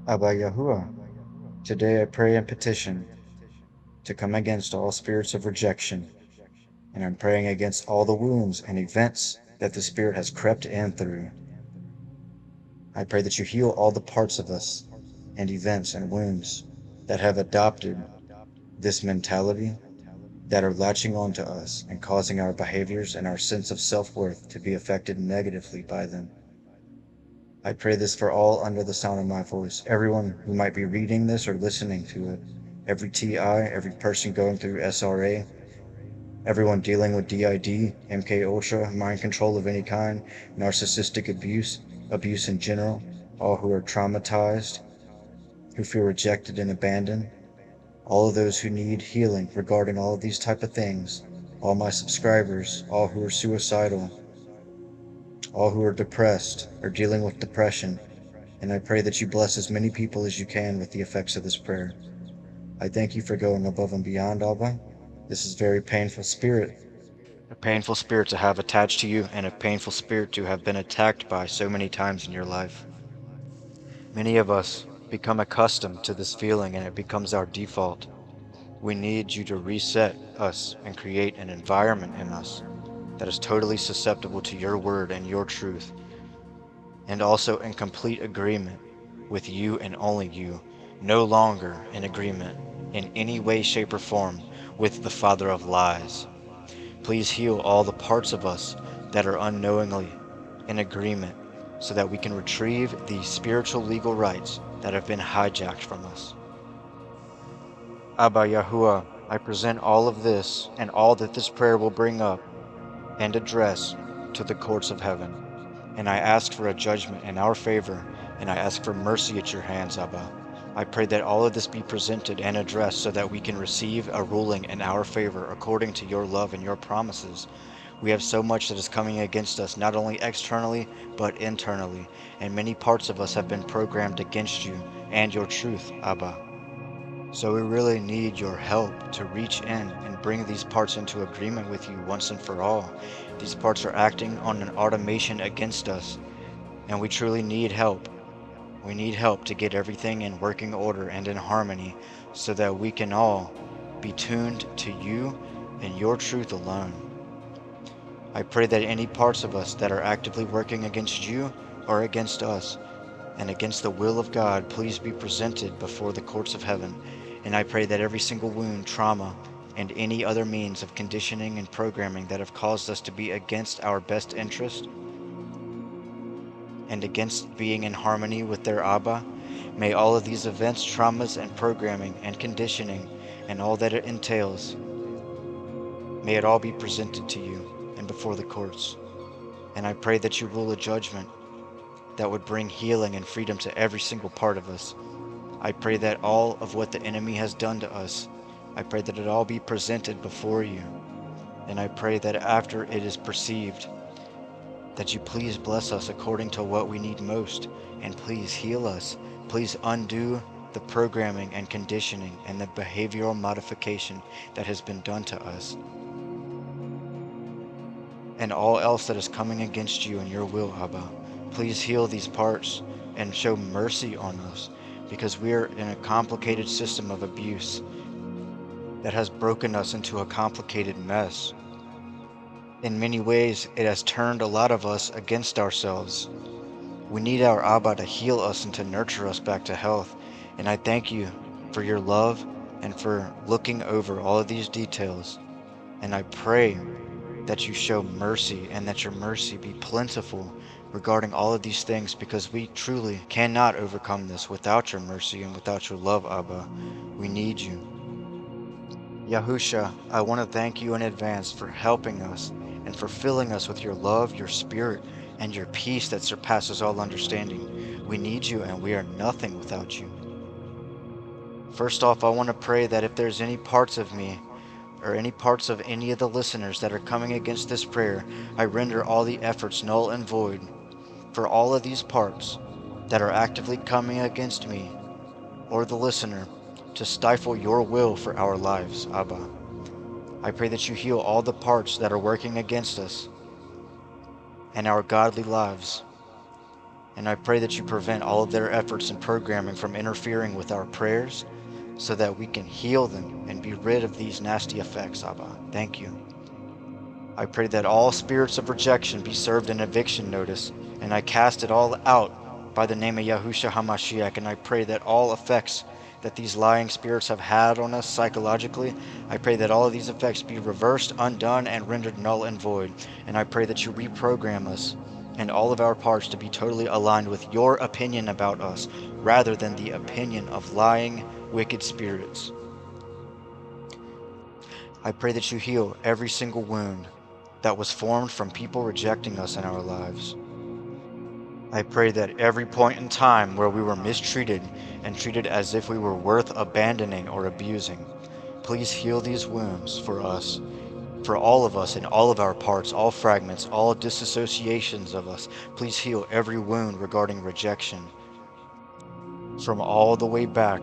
Abba Yahuwah, today I pray and petition to come against all spirits of rejection, and I'm praying against all the wounds and events that the Spirit has crept in through. I pray that you heal all the parts of us and events and wounds that have adopted this mentality, that are latching onto us and causing our behaviors and our sense of self-worth to be affected negatively by them. I pray this for all under the sound of my voice, everyone who might be reading this or listening to it, every TI, every person going through SRA, everyone dealing with DID, MK Ultra, mind control of any kind, narcissistic abuse, abuse in general, all who are traumatized, who feel rejected and abandoned, all of those who need healing regarding all of these type of things, all my subscribers, all who are suicidal, all who are depressed or dealing with depression, and I pray that you bless as many people as you can with the effects of this prayer. I thank you for going above and beyond, Abba. This is a very painful spirit. A painful spirit to have attached to you, and a painful spirit to have been attacked by so many times in your life. Many of us become accustomed to this feeling and it becomes our default. We need you to reset us and create an environment in us that is totally susceptible to your word and your truth, and also in complete agreement with you and only you, no longer in agreement in any way, shape, or form with the father of lies. Please heal all the parts of us that are unknowingly in agreement so that we can retrieve the spiritual legal rights that have been hijacked from us. Abba Yahuwah, I present all of this and all that this prayer will bring up and address to the courts of heaven. And I ask for a judgment in our favor, and I ask for mercy at your hands, Abba. I pray that all of this be presented and addressed so that we can receive a ruling in our favor according to your love and your promises. We have so much that is coming against us, not only externally, but internally, and many parts of us have been programmed against you and your truth, Abba. So we really need your help to reach in and bring these parts into agreement with you once and for all. These parts are acting on an automation against us, and we truly need help. We need help to get everything in working order and in harmony so that we can all be tuned to you and your truth alone. I pray that any parts of us that are actively working against you or against us and against the will of God, please be presented before the courts of heaven. And I pray that every single wound, trauma, and any other means of conditioning and programming that have caused us to be against our best interest and against being in harmony with their Abba, may all of these events, traumas, and programming and conditioning and all that it entails, may it all be presented to you and before the courts. And I pray that you rule a judgment that would bring healing and freedom to every single part of us. I pray that all of what the enemy has done to us, I pray that it all be presented before you. And I pray that after it is perceived, that you please bless us according to what we need most, and please heal us. Please undo the programming and conditioning and the behavioral modification that has been done to us, and all else that is coming against you and your will, Abba. Please heal these parts and show mercy on us, because we are in a complicated system of abuse that has broken us into a complicated mess. In many ways, it has turned a lot of us against ourselves. We need our Abba to heal us and to nurture us back to health. And I thank you for your love and for looking over all of these details. And I pray that you show mercy and that your mercy be plentiful regarding all of these things, because we truly cannot overcome this without your mercy and without your love, Abba. We need you. Yahusha, I want to thank you in advance for helping us and for filling us with your love, your spirit, and your peace that surpasses all understanding. We need you and we are nothing without you. First off, I want to pray that if there's any parts of me or any parts of any of the listeners that are coming against this prayer, I render all the efforts null and void for all of these parts that are actively coming against me or the listener to stifle your will for our lives, Abba. I pray that you heal all the parts that are working against us and our godly lives, and I pray that you prevent all of their efforts and programming from interfering with our prayers so that we can heal them and be rid of these nasty effects, Abba. Thank you. I pray that all spirits of rejection be served an eviction notice, and I cast it all out by the name of Yahushua HaMashiach, and I pray that all effects that these lying spirits have had on us psychologically, I pray that all of these effects be reversed, undone, and rendered null and void. And I pray that you reprogram us and all of our parts to be totally aligned with your opinion about us, rather than the opinion of lying, wicked spirits. I pray that you heal every single wound that was formed from people rejecting us in our lives. I pray that every point in time where we were mistreated and treated as if we were worth abandoning or abusing, please heal these wounds for us, for all of us in all of our parts, all fragments, all disassociations of us. Please heal every wound regarding rejection. From all the way back,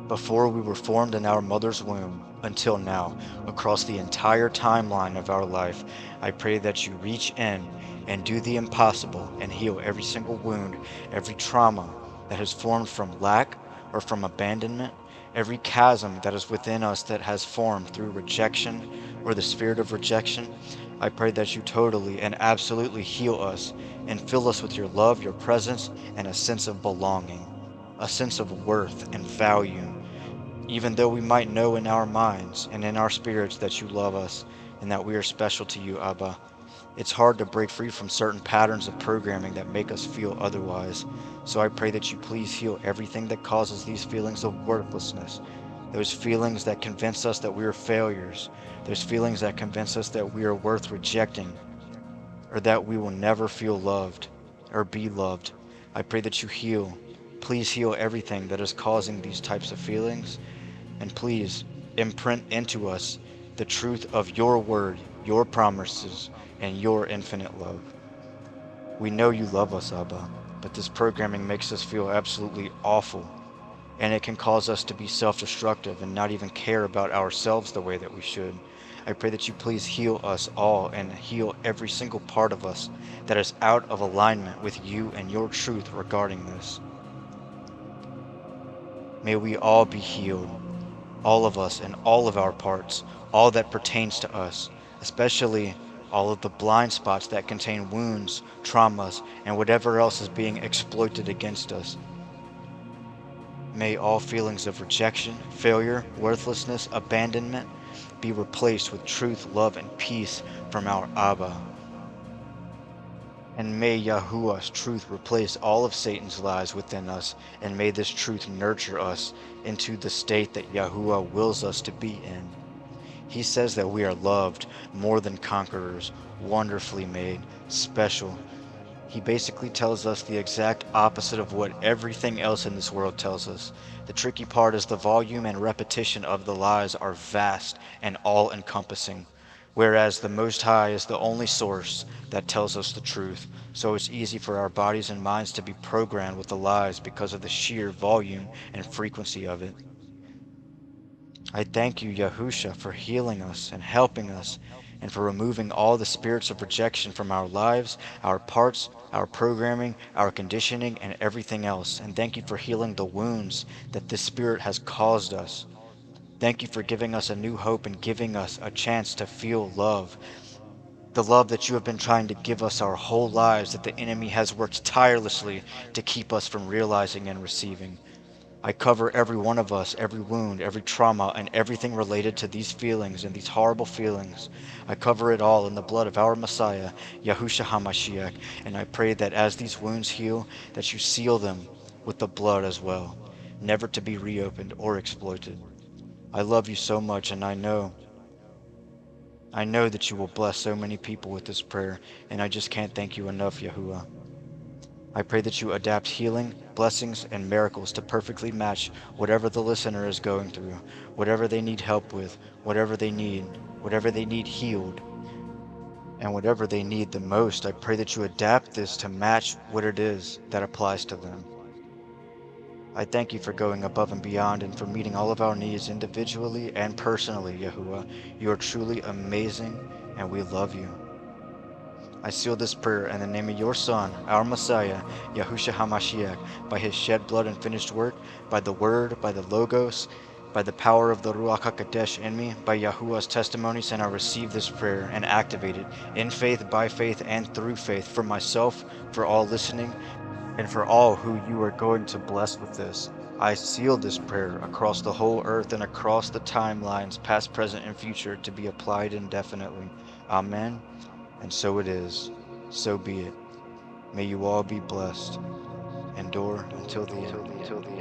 before we were formed in our mother's womb, until now, across the entire timeline of our life, I pray that you reach in and do the impossible and heal every single wound, every trauma that has formed from lack or from abandonment, every chasm that is within us that has formed through rejection or the spirit of rejection. I pray that you totally and absolutely heal us and fill us with your love, your presence, and a sense of belonging, a sense of worth and value. Even though we might know in our minds and in our spirits that you love us and that we are special to you, Abba, it's hard to break free from certain patterns of programming that make us feel otherwise. So I pray that you please heal everything that causes these feelings of worthlessness, those feelings that convince us that we are failures, those feelings that convince us that we are worth rejecting, or that we will never feel loved or be loved. I pray that you heal. Please heal everything that is causing these types of feelings, and please imprint into us the truth of your word, your promises, and your infinite love. We know you love us, Abba, but this programming makes us feel absolutely awful, and it can cause us to be self-destructive and not even care about ourselves the way that we should. I pray that you please heal us all and heal every single part of us that is out of alignment with you and your truth regarding this. May we all be healed, all of us and all of our parts, all that pertains to us, especially all of the blind spots that contain wounds, traumas, and whatever else is being exploited against us. May all feelings of rejection, failure, worthlessness, abandonment be replaced with truth, love, and peace from our Abba. And may Yahuah's truth replace all of Satan's lies within us, and may this truth nurture us into the state that Yahuah wills us to be in. He says that we are loved, more than conquerors, wonderfully made, special. He basically tells us the exact opposite of what everything else in this world tells us. The tricky part is the volume and repetition of the lies are vast and all-encompassing, whereas the Most High is the only source that tells us the truth. So it's easy for our bodies and minds to be programmed with the lies because of the sheer volume and frequency of it. I thank you, Yahusha, for healing us and helping us, and for removing all the spirits of rejection from our lives, our parts, our programming, our conditioning, and everything else. And thank you for healing the wounds that this spirit has caused us. Thank you for giving us a new hope and giving us a chance to feel love. The love that you have been trying to give us our whole lives, that the enemy has worked tirelessly to keep us from realizing and receiving. I cover every one of us, every wound, every trauma, and everything related to these feelings and these horrible feelings. I cover it all in the blood of our Messiah, Yahushua HaMashiach, and I pray that as these wounds heal, that you seal them with the blood as well, never to be reopened or exploited. I love you so much, and I know that you will bless so many people with this prayer, and I just can't thank you enough, Yahuwah. I pray that you adapt healing, blessings, and miracles to perfectly match whatever the listener is going through, whatever they need help with, whatever they need healed, and whatever they need the most. I pray that you adapt this to match what it is that applies to them. I thank you for going above and beyond and for meeting all of our needs individually and personally, Yahuwah. You are truly amazing, and we love you. I seal this prayer in the name of your Son, our Messiah, Yahushua HaMashiach, by his shed blood and finished work, by the Word, by the Logos, by the power of the Ruach HaKodesh in me, by Yahuwah's testimonies, and I receive this prayer and activate it in faith, by faith, and through faith for myself, for all listening, and for all who you are going to bless with this. I seal this prayer across the whole earth and across the timelines, past, present, and future, to be applied indefinitely. Amen. And so it is. So be it. May you all be blessed. Endure until the end.